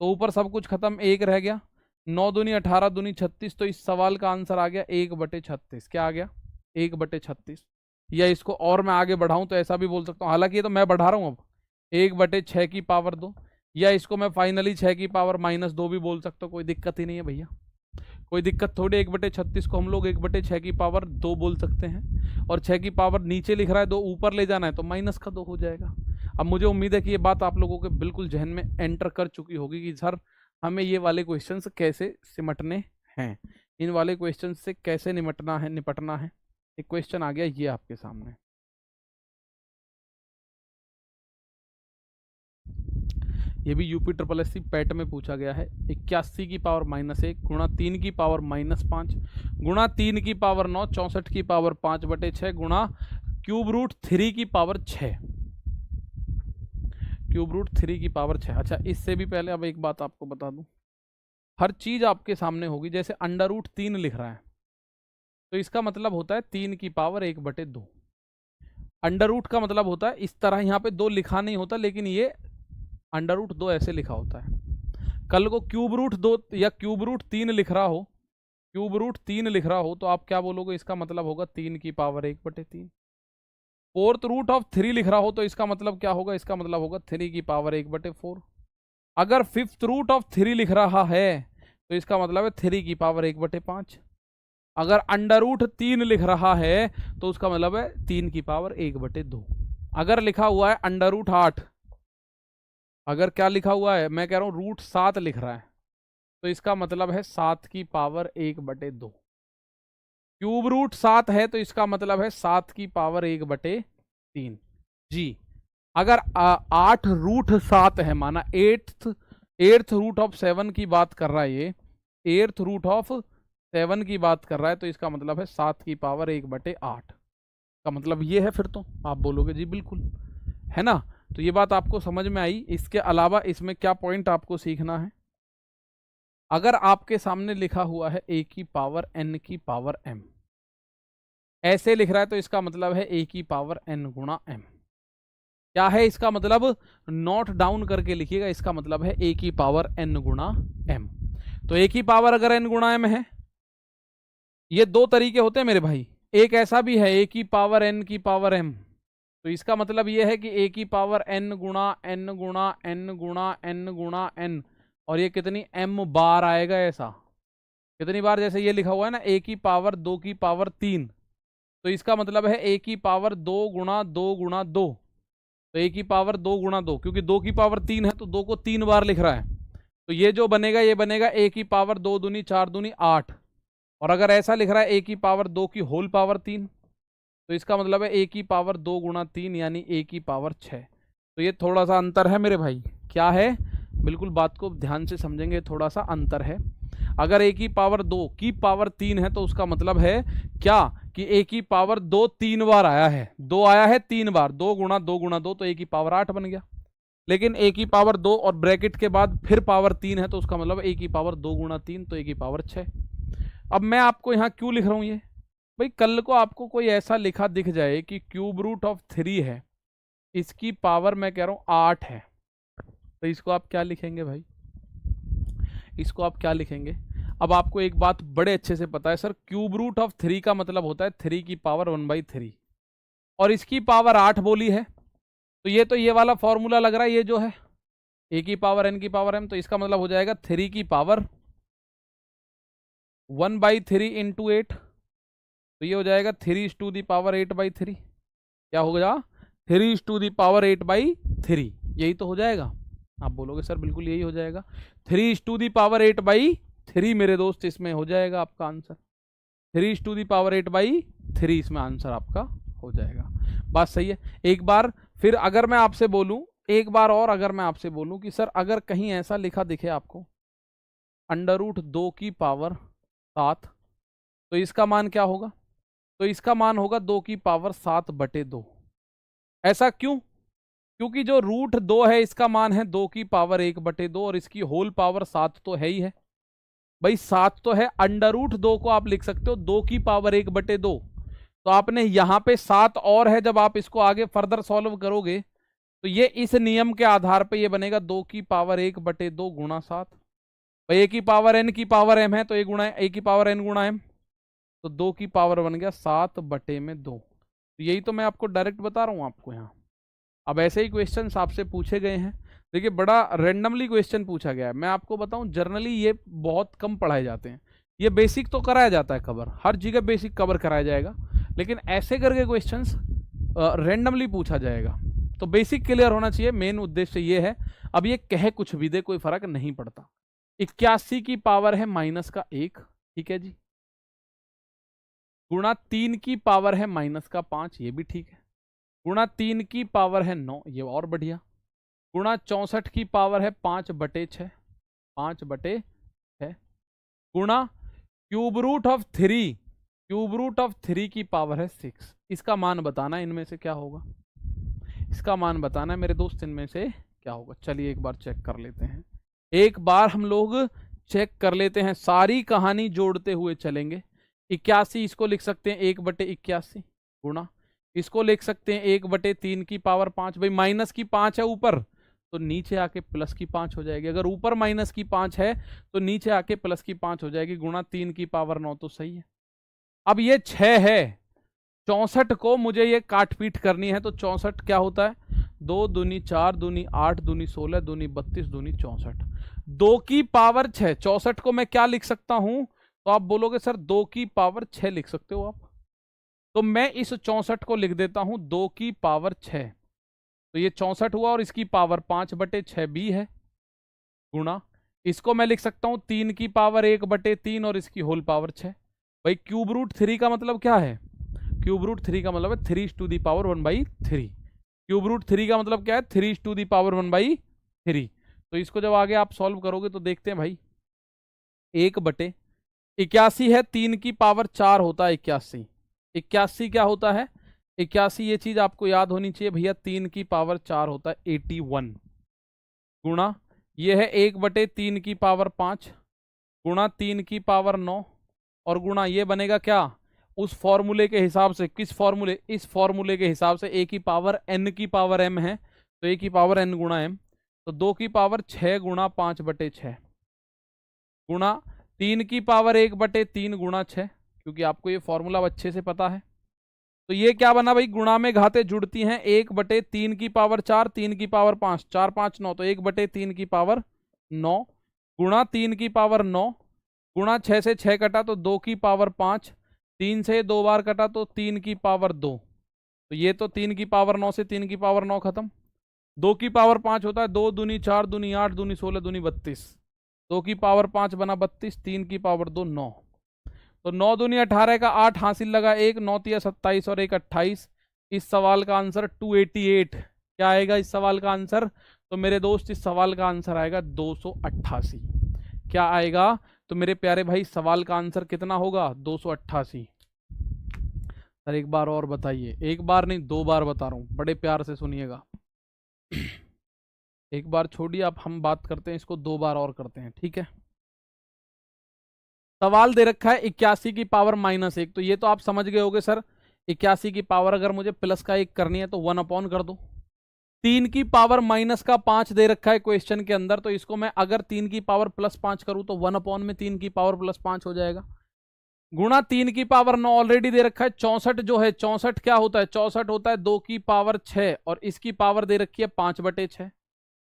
तो ऊपर सब कुछ खत्म, 1 रह गया, 9 दूनी 18 दूनी 36, तो इस सवाल का आंसर आ गया 1/36। क्या आ गया? 1/36। या इसको और मैं आगे बढ़ाऊं तो ऐसा भी बोल सकता हूं, हालांकि ये तो मैं बढ़ा रहा हूं, अब 1/6 की पावर 2, या इसको मैं फाइनली 6 की पावर -2 भी बोल सकता हूं, कोई दिक्कत ही नहीं है भैया, कोई दिक्कत थोड़ी। 1/36 को हम लोग 1/6 की पावर 2 बोल सकते हैं, और 6 की पावर नीचे लिख रहा है, 2 ऊपर ले जाना है तो -2 हो जाएगा। अब मुझे उम्मीद है कि ये बात आप लोगों के बिल्कुल जहन में एंटर कर चुकी होगी कि सर हमें ये वाले क्वेश्चंस कैसे सिमटने हैं, इन वाले क्वेश्चंस से कैसे निपटना है। एक क्वेश्चन आ गया ये आपके सामने, ये भी यूपी SSC पैट में पूछा गया है। 81 की पावर -1 गुणा 3 की पावर -5 गुणा 3 की पावर 9, 64 की पावर 5/6 गुणा √3 की पावर 6, √3 की पावर 6। अच्छा, इससे भी पहले अब एक बात आपको बता दूं, हर चीज आपके सामने होगी। जैसे √3 लिख रहा है तो इसका मतलब होता है 3 की पावर 1/2। अंडर का मतलब होता है इस तरह, यहाँ पे 2 लिखा नहीं होता, लेकिन ये √2 ऐसे लिखा होता है। कल को √2 या √3 लिख रहा हो, √3 लिख रहा हो तो आप क्या बोलोगे, इसका मतलब होगा 3 की पावर 1/3। 4th√3 लिख रहा हो तो इसका मतलब क्या होगा, इसका मतलब होगा 3 की पावर 1/4। अगर 5th√3 लिख रहा है तो इसका मतलब है 3 की पावर 1/5। अगर अंडर रूट 3 लिख रहा है तो उसका मतलब है 3 की पावर 1/2। अगर लिखा हुआ है अंडर रूट 8, अगर क्या लिखा हुआ है, मैं कह रहा हूं रूट 7 लिख रहा है, तो इसका मतलब है 7 की पावर 1/2। क्यूब रूट 7 है तो इसका मतलब है 7 की पावर 1/3 जी। अगर 8 रूट 7 है, माना एट्थ रूट ऑफ 7 की बात कर रहा है, ये एट्थ रूट ऑफ 7 की बात कर रहा है, तो इसका मतलब है 7 की पावर 1/8 का मतलब ये है। फिर तो आप बोलोगे जी बिल्कुल, है ना। तो ये बात आपको समझ में आई। इसके अलावा इसमें क्या पॉइंट आपको सीखना है, अगर आपके सामने लिखा हुआ है a की पावर n की पावर m, ऐसे लिख रहा है, तो इसका मतलब है a की पावर n गुणा m। क्या है इसका मतलब, नोट डाउन करके लिखिएगा। इसका मतलब है a की पावर n गुणा m। तो a की पावर अगर n गुणा m है, ये दो तरीके होते हैं मेरे भाई। एक ऐसा भी है a की पावर n की पावर m, तो इसका मतलब ये है कि a की पावर n गुणा n गुणा n गुणा n गुणा n, और ये कितनी m बार आएगा, ऐसा कितनी बार, जैसे ये लिखा हुआ है ना a की पावर 2 की पावर 3, तो इसका मतलब है a की पावर 2 गुणा 2 गुणा 2, तो a की पावर 2 गुणा 2, क्योंकि 2 की पावर 3 है तो 2 को 3 बार लिख रहा है, तो ये जो बनेगा ये बनेगा a की पावर 2 दूनी 4 दूनी 8। और अगर ऐसा लिख रहा है a की पावर 2 की होल पावर 3, तो इसका मतलब है a की पावर 2 गुणा 3 यानी a की पावर 6। तो ये थोड़ा सा अंतर है मेरे भाई। क्या है, बिल्कुल बात को ध्यान से समझेंगे, थोड़ा सा अंतर है। अगर a की पावर 2 की पावर 3 है तो उसका मतलब है क्या कि a की पावर 2 3 बार आया है, 2 आया है 3 बार, 2 गुणा 2 गुणा 2, तो a की पावर 8 बन गया। लेकिन a की पावर 2 और ब्रैकेट के बाद फिर पावर 3 है, तो उसका मतलब a की पावर 2 गुणा 3, तो a की पावर 6। अब मैं आपको यहाँ क्यों लिख रहा हूँ ये भाई, कल को आपको कोई ऐसा लिखा दिख जाए कि क्यूब रूट ऑफ 3 है, इसकी पावर मैं कह रहा हूँ 8 है, तो इसको आप क्या लिखेंगे भाई, इसको आप क्या लिखेंगे। अब आपको एक बात बड़े अच्छे से पता है, सर क्यूब रूट ऑफ 3 का मतलब होता है 3 की पावर 1/3, और इसकी पावर 8 बोली है, तो ये वाला फॉर्मूला लग रहा है, ये जो है a की पावर n की पावर m, तो इसका मतलब हो जाएगा 3 की पावर 1/3 इंटू 8, तो ये हो जाएगा 3⁻8/3। क्या होगा, 3⁻8/3, यही तो हो जाएगा। आप बोलोगे सर बिल्कुल यही हो जाएगा, 3⁻8/3 मेरे दोस्त, इसमें हो जाएगा आपका आंसर, 3⁻8/3 इसमें आंसर आपका हो जाएगा। बात सही है। एक बार फिर अगर मैं आपसे बोलूं, एक बार और अगर मैं आपसे बोलूं कि सर अगर कहीं ऐसा लिखा दिखे आपको √2 की पावर 7, तो इसका मान क्या होगा, तो इसका मान होगा 2 की पावर 7/2। ऐसा क्यों, क्योंकि जो √2 है इसका मान है 2 की पावर 1/2, और इसकी होल पावर 7 तो है ही है भाई, 7 तो है। √2 को आप लिख सकते हो 2 की पावर 1/2, तो आपने यहां पे 7 और है, जब आप इसको आगे फर्दर सॉल्व करोगे तो ये इस नियम के आधार पे ये बनेगा 2 की पावर 1/2 गुणा 7। भाई a की पावर n की पावर m है, तो a की पावर n गुणा m, तो 2 की पावर बन गया 7/2। तो यही तो मैं आपको डायरेक्ट बता रहा हूँ आपको यहाँ। अब ऐसे ही क्वेश्चन आपसे पूछे गए हैं, देखिए बड़ा रेंडमली क्वेश्चन पूछा गया है। मैं आपको बताऊं जनरली ये बहुत कम पढ़ाए जाते हैं, ये बेसिक तो कराया जाता है कवर, हर जगह बेसिक कवर कराया जाएगा, लेकिन ऐसे करके क्वेश्चंस रेंडमली पूछा जाएगा, तो बेसिक क्लियर होना चाहिए, मेन उद्देश्य ये है। अब ये कहे कुछ भी दे कोई फर्क नहीं पड़ता। 81 की पावर है -1, ठीक है जी, गुणा 3 की पावर है -5, ये भी ठीक है, गुणा 3 की पावर है 9, ये और बढ़िया, गुणा 64 की पावर है 5/6, 5/6, गुणा cube root of 3, cube root of 3 की पावर है 6। इसका मान बताना इनमें से क्या होगा, इसका मान बताना है मेरे दोस्त, इनमें से क्या होगा। चलिए एक बार चेक कर लेते हैं, एक बार हम लोग चेक कर लेते हैं, सारी कहानी जोड़ते हुए चलेंगे। 81 इसको लिख सकते हैं 1/81, गुणा इसको लिख सकते हैं 1/3 की पावर 5, भाई माइनस की 5 है ऊपर, तो नीचे आके प्लस की 5 हो जाएगी। अगर ऊपर माइनस की 5 है तो नीचे आके प्लस की 5 हो जाएगी, गुणा 3 की पावर 9, तो सही है। अब ये 6 है, 64 को मुझे ये काट पीट करनी है, तो 64 क्या होता है, 2 दूनी 4 दूनी 8 दूनी 16 दूनी 32 दूनी 64, 2 की पावर 6। 64 को मैं क्या लिख सकता हूं, तो आप बोलोगे सर 2 की पावर 6 लिख सकते हो आप। तो मैं इस 64 को लिख देता हूं 2 की पावर 6। तो ये 64 हुआ और इसकी पावर 5/6 भी है, गुणा इसको मैं लिख सकता हूं 3 की पावर 1/3 और इसकी होल पावर 6। भाई क्यूब रूट 3 का मतलब क्या है? क्यूब रूट 3 का मतलब है 3⁻⁴ क्यूब रूट 3 का मतलब क्या है? 3⁻⁴ तो इसको जब आगे आप सॉल्व करोगे तो देखते हैं भाई, 1/81 है, 3 की पावर 4 होता है 81। 81 क्या होता है? 81 ये चीज आपको याद होनी चाहिए भैया, 3 की पावर 4 होता है 81, गुणा ये है 1/3 की पावर 5 गुणा 3 की पावर 9 और गुणा ये बनेगा क्या? उस फॉर्मूले के हिसाब से, किस फॉर्मूले? इस फॉर्मूले के हिसाब से a की पावर n की पावर m है, तो a की पावर n गुणा m, तो 2 की पावर 6 गुणा 5/6 गुणा 3 की पावर 1/3 गुणा 6, क्योंकि आपको ये फॉर्मूला अच्छे से पता है। तो ये क्या बना भाई? गुणा में घातें जुड़ती हैं, 1/3 की पावर 4, 3 की पावर 5, 4 5 9, तो 1/3 की पावर 9 गुणा 3 की पावर 9 गुणा 6 से 6 कटा तो 2 की पावर 5, 3 से 2 बार कटा तो 3 की पावर 2, तो ये तो 3 की पावर 9 से 3 की पावर 9 खत्म। 2 की पावर 5 होता है 2 दूनी 4 दूनी 8 दूनी 16 दूनी 32, 2 की पावर 5 बना 32, 3 की पावर 2 9, तो 9 दूनी 18 का 8 हासिल लगा, 1 9 तिया 27 और 1 28। इस सवाल का आंसर 288 क्या आएगा इस सवाल का आंसर? तो मेरे दोस्त इस सवाल का आंसर आएगा 288। क्या आएगा? तो मेरे प्यारे भाई सवाल का आंसर कितना होगा? 288। सर एक बार और बताइए, एक बार नहीं 2 बार बता रहा हूं, बड़े प्यार से सुनिएगा। एक बार छोड़िए, आप हम बात करते हैं, इसको 2 बार और करते हैं, ठीक है। सवाल दे रखा है 81 की पावर -1, तो ये तो आप समझ गए होगे सर, 81 की पावर अगर मुझे प्लस का 1 करनी है तो 1 कर दो। 3 की पावर -5 दे रखा है क्वेश्चन के अंदर, तो इसको मैं अगर 3 की पावर +5 करूं तो 1/3 की पावर +5 हो जाएगा, गुणा 3 की पावर 9 ऑलरेडी दे रखा है। 64 जो है, 64 क्या होता है? 64 होता है 2 की पावर 6 और इसकी पावर दे रखी है 5/6,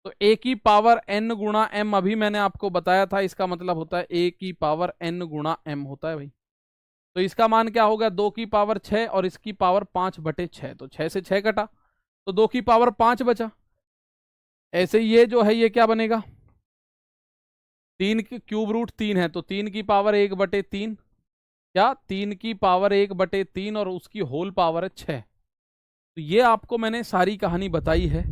तो a की पावर n गुणा m अभी मैंने आपको बताया था, इसका मतलब होता है a की पावर n गुणा m होता है भाई। तो इसका मान क्या होगा? 2 की पावर 6 और इसकी पावर 5/6, तो 6 से 6 कटा तो 2 की पावर 5 बचा। ऐसे ये जो है ये क्या बनेगा? 3 की क्यूब रूट 3 है तो 3 की पावर 1/3, क्या 3 की पावर 1/3 और उसकी होल पावर है 6। तो ये आपको मैंने सारी कहानी बताई है।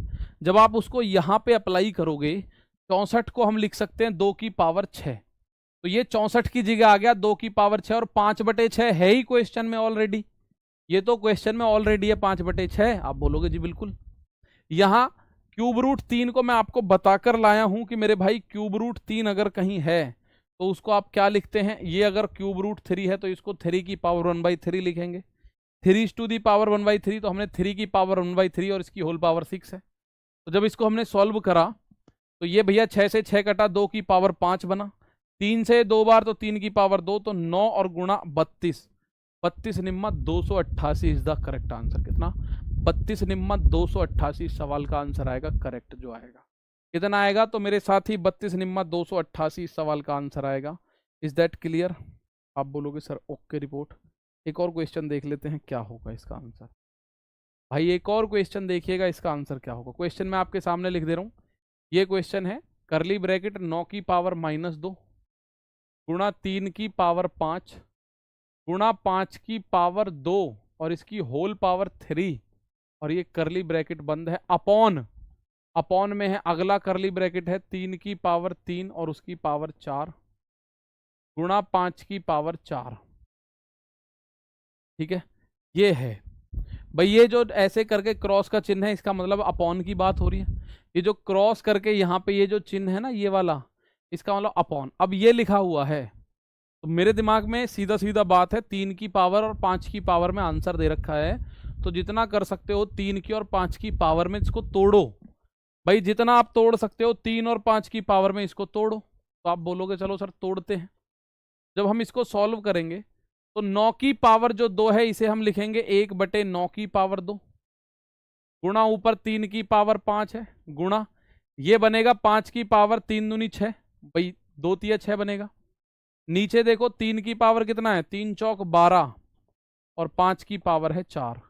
जब आप उसको यहां पे अप्लाई करोगे, 64 को हम लिख सकते हैं 2 की पावर 6, तो ये 64 की जगह आ गया 2 की पावर 6 और 5/6 है ही क्वेश्चन में ऑलरेडी, ये तो क्वेश्चन में ऑलरेडी है 5/6। आप बोलोगे जी बिल्कुल। यहां क्यूब रूट 3 को मैं आपको बताकर लाया हूं कि मेरे भाई क्यूब रूट 3 अगर कहीं है तो उसको आप क्या लिखते हैं? ये अगर क्यूब रूट 3 है तो इसको 3 की पावर 1/3 लिखेंगे, 3 टू दी पावर 1/3, तो हमने 3 की पावर 1/3 और इसकी होल पावर 6 है। तो जब इसको हमने सॉल्व करा तो ये भैया 6 से 6 कटा, 2 की पावर 5 बना, 3 से 2 बार तो 3 की पावर 2, तो 9 और गुणा 32, 32 निम्मा 288 इज द करेक्ट आंसर। कितना? 32 निम्मा 288 सवाल का आंसर आएगा करेक्ट जो आएगा। कितना आएगा? तो मेरे साथ ही 32 निम्मा 288 सवाल का आंसर आएगा। Is that clear? आप बोलोगे सर ओके रिपोर्ट। एक और क्वेश्चन देख लेते हैं क्या होगा इसका आंसर। भाई एक और क्वेश्चन देखिएगा, इसका आंसर क्या होगा। क्वेश्चन मैं आपके सामने लिख दे रहा हूँ। ये क्वेश्चन है, करली ब्रैकेट 9 की पावर -2 गुणा 3 की पावर 5 गुणा 5 की पावर 2 और इसकी होल पावर 3, और ये करली ब्रैकेट बंद है, अपॉन, अपॉन में है अगला करली ब्रैकेट है 3 की पावर 3 और उसकी पावर 4 गुणा 5 की पावर 4। ठीक है, ये है भाई, ये जो ऐसे करके क्रॉस का चिन्ह है इसका मतलब अपॉन की बात हो रही है। ये जो क्रॉस करके यहाँ पे ये जो चिन्ह है ना ये वाला, इसका मतलब अपॉन। अब ये लिखा हुआ है तो मेरे दिमाग में सीधा सीधा बात है, 3 की पावर और 5 की पावर में आंसर दे रखा है, तो जितना कर सकते हो 3 की और 5 की पावर में इसको तोड़ो। भाई जितना आप तोड़ सकते हो 3 और 5 की पावर में इसको तोड़ो। तो आप बोलोगे चलो सर तोड़ते हैं। जब हम इसको सॉल्व करेंगे तो 9 की पावर जो 2 है इसे हम लिखेंगे 1/9 की पावर 2 गुणा ऊपर 3 की पावर 5 है, गुणा ये बनेगा 5 की पावर 3 दूनी 6, भाई 2 तिया 6 बनेगा, नीचे देखो 3 की पावर कितना है, 3 चौक 12 और 5 की पावर है 4।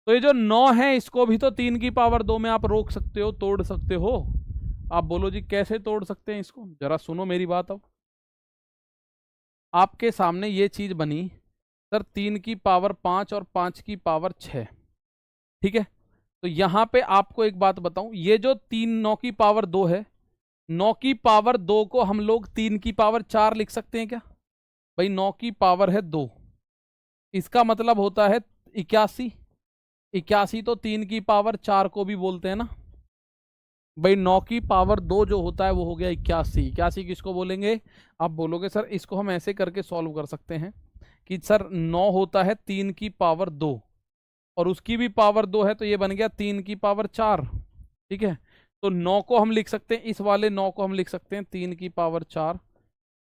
तो ये जो 9 है इसको भी तो 3 की पावर 2 में आप रोक सकते हो, तोड़ सकते हो। आप बोलो जी कैसे तोड़ सकते हैं इसको, जरा सुनो मेरी बात। अब आपके सामने ये चीज बनी सर, 3 की पावर 5 और 5 की पावर 6, ठीक है। तो यहां पे आपको एक बात बताऊं, ये जो 9 की पावर 2 है, 9 की पावर 2 को हम लोग 3 की पावर 4 लिख सकते हैं क्या? भाई 9 की पावर है 2, इसका मतलब होता है 81। 81 तो 3 की पावर 4 को भी बोलते हैं ना भाई। 9 की पावर 2 जो होता है वो हो गया 81। 81 किसको बोलेंगे? आप बोलोगे सर इसको हम ऐसे करके सॉल्व कर सकते हैं कि सर 9 होता है 3 की पावर 2 और उसकी भी पावर 2 है, तो ये बन गया 3 की पावर 4, ठीक है। तो 9 को हम लिख सकते हैं, इस वाले 9 को हम लिख सकते हैं 3 की पावर 4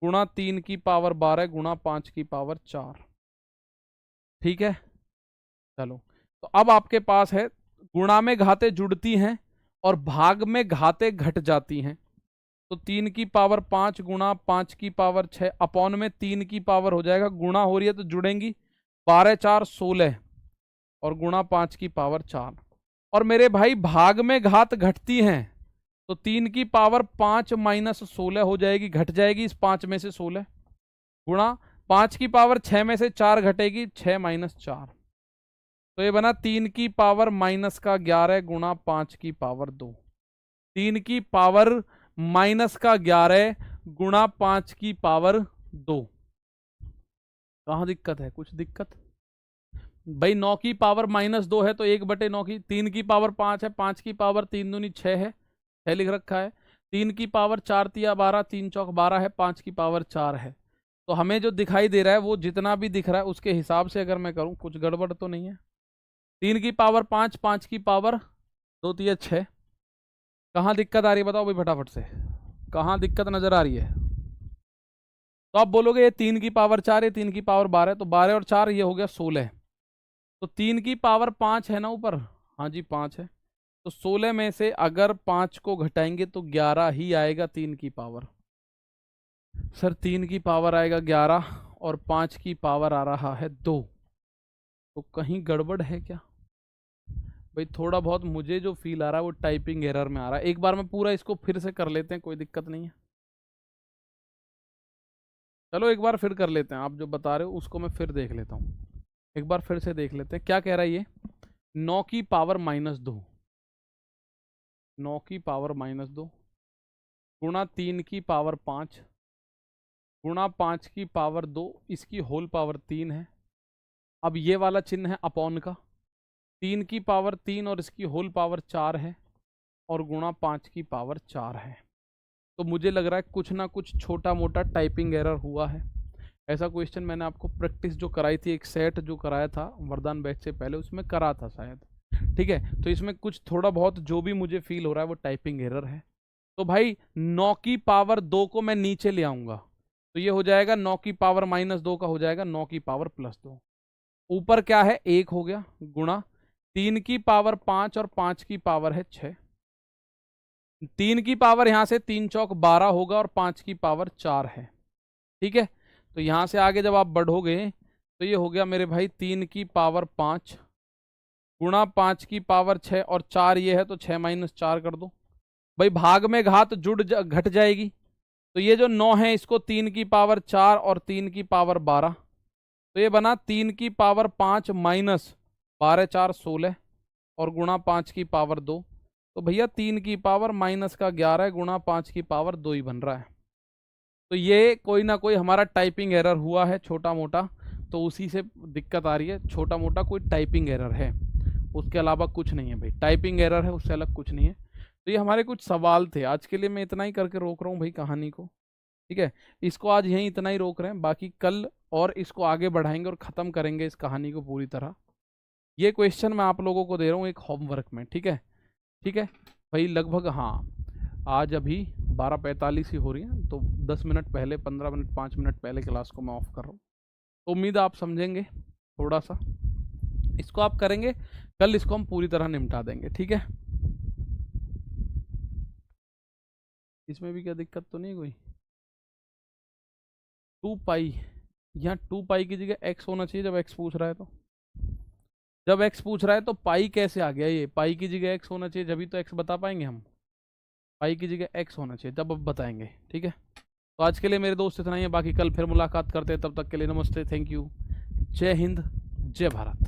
गुणा 3 की पावर 12 गुणा 5 की पावर 4, ठीक है। चलो, तो अब आपके पास है गुणा में घातें जुड़ती हैं और भाग में घातें घट जाती हैं। तो 3 की पावर 5 गुणा 5 की पावर 6 अपॉन में 3 की पावर हो जाएगा, गुणा हो रही है तो जुड़ेंगी, 12 4 16 और गुणा 5 की पावर 4। और मेरे भाई भाग में घात घटती हैं, तो 3 की पावर 5 माइनस 16 हो जाएगी, घट जाएगी इस 5 में से 16, गुणा 5 की पावर 6 में से 4 घटेगी, 6 माइनस 4। तो ये बना 3 की पावर माइनस का 11 गुणा 5 की पावर 2। 3 की पावर माइनस का 11 गुणा 5 की पावर 2। कहाँ दिक्कत है? कुछ दिक्कत भाई? 9 की पावर माइनस 2 है तो 1/9 की, 3 की पावर 5 है, 5 की पावर 3 दूनी 6 है, 6 लिख रखा है। 3 की पावर 4 तिया 12, 3 चौक 12 है, 5 की पावर 4 है। तो हमें जो दिखाई दे रहा है वो जितना भी दिख रहा है उसके हिसाब से अगर मैं करूं, कुछ गड़बड़ तो नहीं है। 3 की पावर 5, 5 की पावर 2 तिया 6। कहाँ दिक्कत आ रही है बताओ भाई फटाफट से, कहाँ दिक्कत नजर आ रही है? तो आप बोलोगे ये 3 की पावर 4 है, 3 की पावर 12, तो 12 और 4 ये हो गया 16। तो 3 की पावर 5 है ना ऊपर, हाँ जी 5 है, तो 16 में से अगर 5 को घटाएंगे तो 11 ही आएगा 3 की पावर। सर 3 की पावर आएगा 11 और 5 की पावर आ रहा है 2, तो कहीं गड़बड़ है क्या भाई? थोड़ा बहुत मुझे जो फील आ रहा है वो टाइपिंग एरर में आ रहा है। एक बार मैं पूरा इसको फिर से कर लेते हैं, कोई दिक्कत नहीं है। चलो एक बार फिर कर लेते हैं, आप जो बता रहे हो उसको मैं फिर देख लेता हूँ। एक बार फिर से देख लेते हैं क्या कह रहा है ये। 9 की पावर माइनस 2, 9 की पावर माइनस 2 गुणा 3 की पावर 5 गुणा 5 की पावर 2, इसकी होल पावर 3 है। अब ये वाला चिन्ह है अपॉन का, 3 की पावर 3 और इसकी होल पावर 4 है और गुणा 5 की पावर 4 है। तो मुझे लग रहा है कुछ ना कुछ छोटा मोटा टाइपिंग एरर हुआ है। ऐसा क्वेश्चन मैंने आपको प्रैक्टिस जो कराई थी, एक सेट जो कराया था वरदान बैच से पहले, उसमें करा था शायद, ठीक है। तो इसमें कुछ थोड़ा बहुत जो भी मुझे फील हो रहा है वो टाइपिंग एरर है। तो भाई 9 की पावर 2 को मैं नीचे ले आऊंगा, तो ये हो जाएगा 9 की पावर माइनस 2 का हो जाएगा 9 की पावर प्लस 2। ऊपर क्या है 1 हो गया, गुणा 3 की पावर 5 और 5 की पावर है 6। 3 की पावर यहां से 3 चौक 12 होगा और 5 की पावर 4 है, ठीक है। तो यहां से आगे जब आप बढ़ोगे तो ये हो गया मेरे भाई 3 की पावर 5 गुणा 5 की पावर 6 और 4 ये है, तो 6 माइनस 4 कर दो भाई। भाग में घात घट जाएगी, तो ये जो 9 है इसको 3 की पावर 4 और 3 की पावर 12, तो ये बना 3 की पावर 5 माइनस 12 4 16 और गुणा 5 की पावर 2। तो भैया 3 की पावर माइनस का 11 गुणा 5 की पावर 2 ही बन रहा है। तो ये कोई ना कोई हमारा टाइपिंग एरर हुआ है छोटा मोटा, तो उसी से दिक्कत आ रही है। छोटा मोटा कोई टाइपिंग एरर है, उसके अलावा कुछ नहीं है भाई। टाइपिंग एरर है, उससे अलग कुछ नहीं है। तो ये हमारे कुछ सवाल थे, आज के लिए मैं इतना ही करके रोक रहा हूँ भाई कहानी को, ठीक है। इसको आज यहीं इतना ही रोक रहे हैं, बाकी कल और इसको आगे बढ़ाएंगे और ख़त्म करेंगे इस कहानी को पूरी तरह। ये क्वेश्चन मैं आप लोगों को दे रहा हूँ एक होमवर्क में, ठीक है, ठीक है भाई। लगभग हाँ आज अभी 12:45 ही हो रही है, तो 10 मिनट पहले, 15 मिनट 5 मिनट पहले क्लास को मैं ऑफ कर रहा हूँ। तो उम्मीद है आप समझेंगे थोड़ा सा, इसको आप करेंगे, कल इसको हम पूरी तरह निपटा देंगे, ठीक है। इसमें भी क्या दिक्कत तो नहीं कोई? 2 पाई, यहाँ 2 पाई की जगह x होना चाहिए जब x पूछ रहा है। तो जब x पूछ रहा है तो पाई कैसे आ गया? ये पाई की जगह x होना चाहिए, जभी तो x बता पाएंगे हम। पाई की जगह x होना चाहिए, तब अब बताएंगे। ठीक है, तो आज के लिए मेरे दोस्त इतना ही है, बाकी कल फिर मुलाकात करते हैं। तब तक के लिए नमस्ते, थैंक यू, जय हिंद, जय भारत।